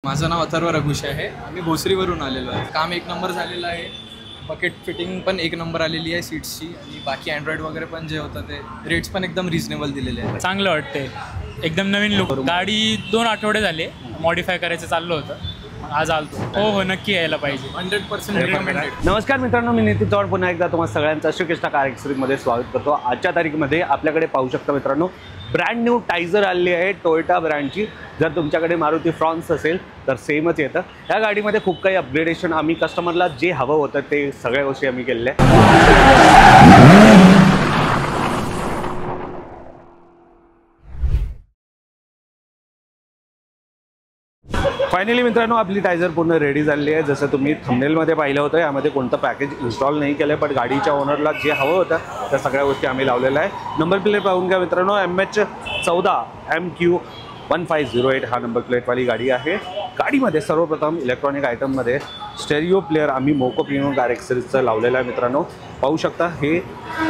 माझं नाव अथर्व रघुश आहे. आम्ही भोसरीवरून आलेलो आहे. काम एक नंबर झालेलं आहे. बकेट फिटिंग पण एक नंबर आलेली आहे सीट्सची, आणि बाकी अँड्रॉइड वगैरे पण जे होतं ते रेट्स पण एकदम रिजनेबल दिलेले आहेत. चांगलं वाटते, एकदम नवीन लुक. गाडी 2 आठवडे झाले मॉडिफाय करायचं चाललं होतं, आज आलतो. हो नक्की यायला पाहिजे. 100% रिकमेंडेड. नमस्कार मित्रांनो, मी नितीन चव्हाण पुन्हा एकदा तुम्हाला सगळ्यांचं श्रीकृष्ण कार एक्सप्रेसमध्ये स्वागत करतो. आजच्या तारीखमध्ये आपल्याकडे पाहू शकता मित्रांनो, ब्रँड न्यू टायझर आलेली आहे टोयोटा ब्रँडची. जर तुमच्याकडे मारुती फ्रॉन्स असेल तर सेमच येतं. या गाडीमध्ये खूप काही अपग्रेडेशन, आम्ही कस्टमरला जे हवं होतं ते सगळ्या गोष्टी आम्ही केलेल्या आहे. फायनली मित्रांनो, आपली टायझर पूर्ण रेडी झाली आहे. जसं तुम्ही थंबनेलमध्ये पाहिलं होतं, यामध्ये कोणतं पॅकेज इन्स्टॉल नाही केलं आहे, पण गाडीच्या ओनरला जे हवं होतं त्या सगळ्या गोष्टी आम्ही लावलेल्या आहे. नंबर प्लेट पाहून घ्या मित्रांनो, MH14MQ1508 हा नंबर प्लेटवाली गाडी आहे. गाडीमध्ये सर्वप्रथम इलेक्ट्रॉनिक आयटममध्ये स्टेरिओ प्लेअर आम्ही मोको प्रीमियम कार एक्सरीजचं लावलेलं आहे मित्रांनो. पाहू शकता, हे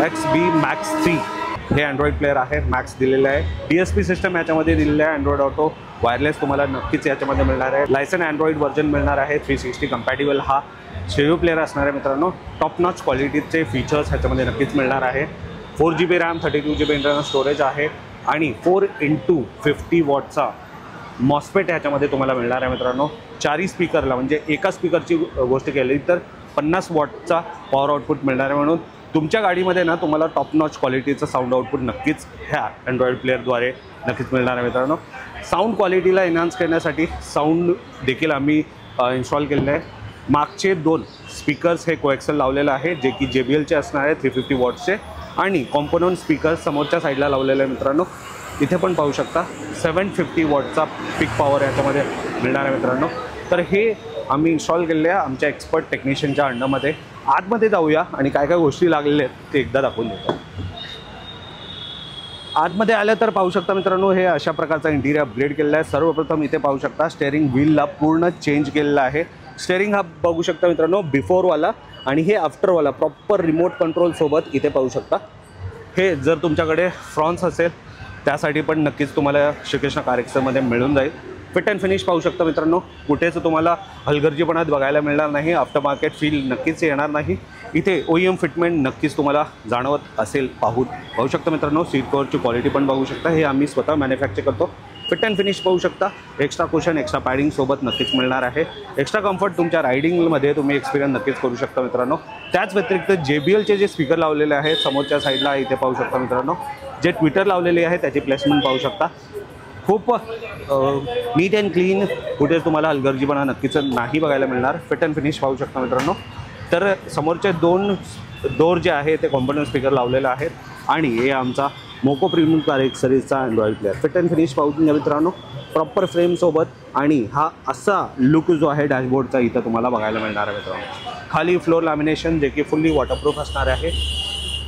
XB Max 3 हे अँड्रॉइड प्लेअर आहे. मॅक्स दिलेलं आहे. DSP सिस्टम याच्यामध्ये दिलेलं आहे. अँड्रॉइड ऑटो वायरलेस तुम्हाला नक्कीच याच्यामध्ये मिळणार आहे. लायसन अँड्रॉइड व्हर्जन मिळणार आहे. 360 कंपॅटिबल हा स्टेरिओ प्लेअर असणार आहे मित्रांनो. टॉप नॉच क्वालिटीचे फीचर्स ह्याच्यामध्ये नक्कीच मिळणार आहे. 4GB RAM, 32GB internal storage आहे, आणि 4x50 वॉटचा मॉस्फेट ह्याच्यामध्ये तुम्हाला मिळणार आहे मित्रांनो. 4 स्पीकरला, म्हणजे एका स्पीकरची गोष्ट केली तर 50 वॉटचा पॉवर आउटपुट मिळणार आहे. म्हणून तुमच्या गाडीमध्ये ना तुम्हाला टॉप नॉच क्वालिटीचं साऊंड आउटपुट नक्कीच ह्या अँड्रॉइड प्लेअरद्वारे नक्कीच मिळणार आहे मित्रांनो. साऊंड क्वालिटीला एनहान्स करण्यासाठी साऊंड देखील आम्ही इन्स्टॉल केलेलं आहे. मागचे 2 स्पीकर्स हे कोएक्सेल लावलेलं आहे, जे की JBLचे असणार आहे 350 वॉट्सचे, आणि कॉम्पोनंट स्पीकर समोरच्या साईडला लावलेलं आहे मित्रांनो. इथे पण पाहू शकता 750 वॉटचा पीक पॉवर याच्यामध्ये मिळणार आहे मित्रांनो. तर हे आम्ही इन्स्टॉल केलेले आहे आमच्या एक्सपर्ट टेक्निशियनच्या अंडरमध्ये. आतमध्ये जाऊया आणि काय काय गोष्टी लागलेल्या आहेत ते एकदा दाखवून देतो. आतमध्ये आलं तर पाहू शकता मित्रांनो, हे अशा प्रकारचा इंटिरियर अपग्रेड केलेला आहे. सर्वप्रथम इथे पाहू शकता स्टेअरिंग व्हीलला पूर्ण चेंज केलेला आहे. स्टेअरिंग हा बघू शकता मित्रांनो बिफोरवाला, आणि हे आफ्टरवाला प्रॉपर रिमोट कंट्रोलसोबत इथे पाहू शकता. हे जर तुमच्याकडे फ्रॉन्स असेल त्यासाठी पण नक्कीच तुम्हाला श्रीकृष्ण कार एक्सप्रेसमध्ये मिळून जाईल. फिट अँड फिनिश पाहू शकता मित्रांनो, कुठेच तुम्हाला हलगर्जीपणात बघायला मिळणार नाही. आफ्टर मार्केट फील नक्कीच येणार नाही. इथे OEM फिटमेंट नक्कीच तुम्हाला जाणवत असेल पाहू शकता मित्रांनो. सीट कव्हरची क्वालिटी पण बघू शकता, हे आम्ही स्वतः मॅन्युफॅक्चर करतो. फिट अँड फिनिश पाहू शकता. एक्स्ट्रा कुशन, एक्स्ट्रा पॅडिंग सोबत नक्कीच मिळणार आहे. एक्स्ट्रा कम्फर्ट तुमच्या रायडिंगमध्ये तुम्ही एक्सपिरियन्स नक्कीच करू शकता मित्रांनो. त्याच व्यतिरिक्त JBLचे जे स्पीकर लावलेले आहेत समोरच्या साईडला इथे पाहू शकता मित्रांनो. जे ट्विटर लावलेले आहे त्याची प्लेसमेंट पाहू शकता. खूप नीट अँड क्लीन, कुठे तुम्हाला हलगर्जीपणा नक्कीच नाही बघायला मिळणार. फिट अँड फिनिश पाहू शकता मित्रांनो. तर समोरचे 2 डोर जे आहे ते कॉम्पोनंट स्पीकर लावलेला आहेत, आणि हे आमचा मोको प्रीमियम कार एक्सरीजचा android player. Fit and finish पाहून घ्या मित्रांनो, प्रॉपर फ्रेमसोबत, आणि हा असा लुक जो आहे डॅशबोर्डचा इथं तुम्हाला बघायला मिळणार आहे मित्रांनो. खाली फ्लोर लॅमिनेशन जे की फुल्ली वॉटरप्रूफ असणार आहे.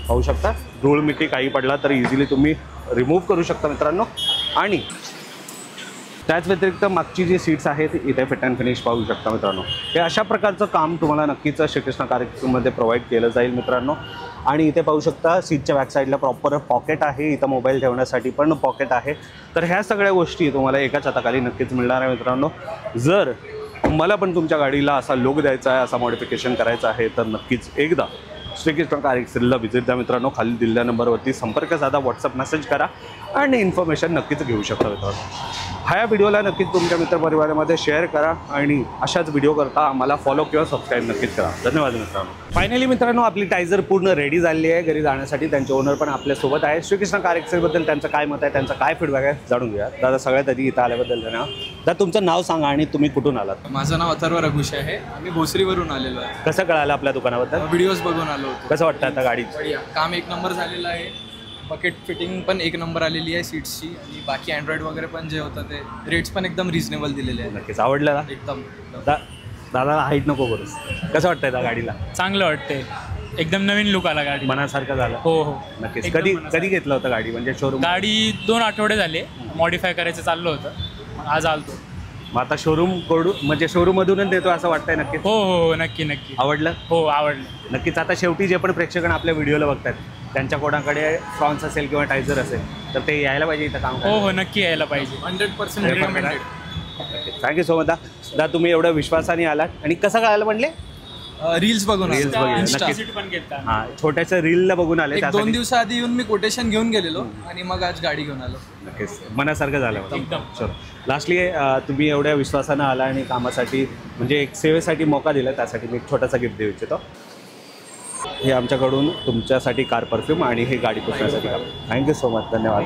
पाहू शकता, धूळ मिट्टी काही पडला तर इझिली तुम्ही रिमूव्ह करू शकता मित्रांनो. आणि त्याच व्यतिरिक्त मागची जी सीट्स आहेत इथे फिट अँड फिनिश पाहू शकता मित्रांनो. हे अशा प्रकारचं काम तुम्हाला नक्कीच श्रीकृष्ण कार एक्सप्रेसमध्ये प्रोव्हाइड केलं जाईल मित्रांनो. आणि इथे पाहू शकता सीटच्या बॅक साईडला प्रॉपर पॉकेट आहे, इथं मोबाईल ठेवण्यासाठी पण पॉकेट आहे. तर ह्या सगळ्या गोष्टी तुम्हाला एकाच हाताखाली नक्कीच मिळणार आहे मित्रांनो. जर मला पण तुमच्या गाडीला असा लुक द्यायचा आहे, असा मॉडिफिकेशन करायचं आहे, तर नक्कीच एकदा श्रीकृष्ण कार एक्सरीजला व्हिजिट द्या मित्रांनो. खाली दिलेल्या नंबरवरती संपर्क साधा, व्हॉट्सअप मेसेज करा, आणि इन्फॉर्मेशन नक्कीच घेऊ शकता मित्रांनो. ह्या व्हिडिओला नक्कीच तुमच्या मित्रपरिवारामध्ये शेअर करा, आणि अशाच व्हिडिओ करता आम्हाला फॉलो किंवा सबस्क्राईब नक्कीच करा. धन्यवाद मित्रांनो. फायनली मित्रांनो, आपली टायझर पूर्ण रेडी झाली आहे घरी जाण्यासाठी. त्यांचे ओनर पण आपल्यासोबत आहे. श्रीकृष्ण कार एक्सप्रेसबद्दल त्यांचं काय मत आहे, त्यांचा काय फीडबॅक आहे जाणून घ्या. दादा, सगळ्यात आधी इथं आल्याबद्दल धन्यवाद. दादा, तुमचं नाव सांगा आणि तुम्ही कुठून आलात? माझं नाव अथर्व रघुश आहे. आम्ही भोसरीवरून आलेलो आहे. कसं कळालं आपल्या दुकानाबद्दल? व्हिडिओज बघून आलो होतो. कसं वाटतं आता गाडी? काम एक नंबर झालेलं आहे. बकेट फिटिंग पण एक नंबर आलेली आहे सीट्सची, आणि बाकी अँड्रॉइड वगैरे पण जे होतं ते रेट्स पण एकदम रिजनेबल दिलेले आहे. नक्कीच आवडलं ना? एकदम. दादाला हाईट नको करू. कसं वाटतंय त्या गाडीला? चांगलं वाटते, एकदम नवीन लुक आला गाडी. मनासारखं झालं? हो नक्कीच. कधी घेतलं होतं गाडी, म्हणजे शोरूम? गाडी 2 आठवडे झाले मॉडिफाय करायचं चाललं होतं, आज आलतो. मग आता शोरूम कडून, म्हणजे शोरूम मधूनच देतो असं वाटतंय? नक्कीच. हो नक्की. आवडलं? हो आवडलं नक्कीच. आता शेवटी जे पण प्रेक्षकांना आपल्या व्हिडिओला बघतात त्यांच्या कोणाकडे फ्रॉन्स असेल किंवा टायझर असेल तर ते यायला पाहिजे इथं काम. हो नक्की यायला पाहिजे. 100% रिकमेंडेड. थँक्यू सो मच दा तुम्ही एवढ्या विश्वासाने आलात आणि कसं कळालं म्हणले रील्स बघून Reels आलो. बघितलं. Insta. नक्कीच. Visit पण केलता. हां छोट्याशा रीलला बघून आले एक 2 त्यासाठी दिवसाआधी येऊन मी कोटेशन घेऊन गेलेलो आणि मग आज गाडी घेऊन आलो. नक्कीच मनासारखं झालं मला. एकदम. चलो लास्टली तुम्ही एवढ्या विश्वासानं आला आणि कामासाठी म्हणजे एक सेवेसाठी मौका दिला त्यासाठी मी एक छोटासा गिफ्ट देऊ इच्छितो. हे आमच्याकडून तुमच्यासाठी कार परफ्यूम आणि हे गाडी पुसण्यासाठी थँक्यू सो मच धन्यवाद.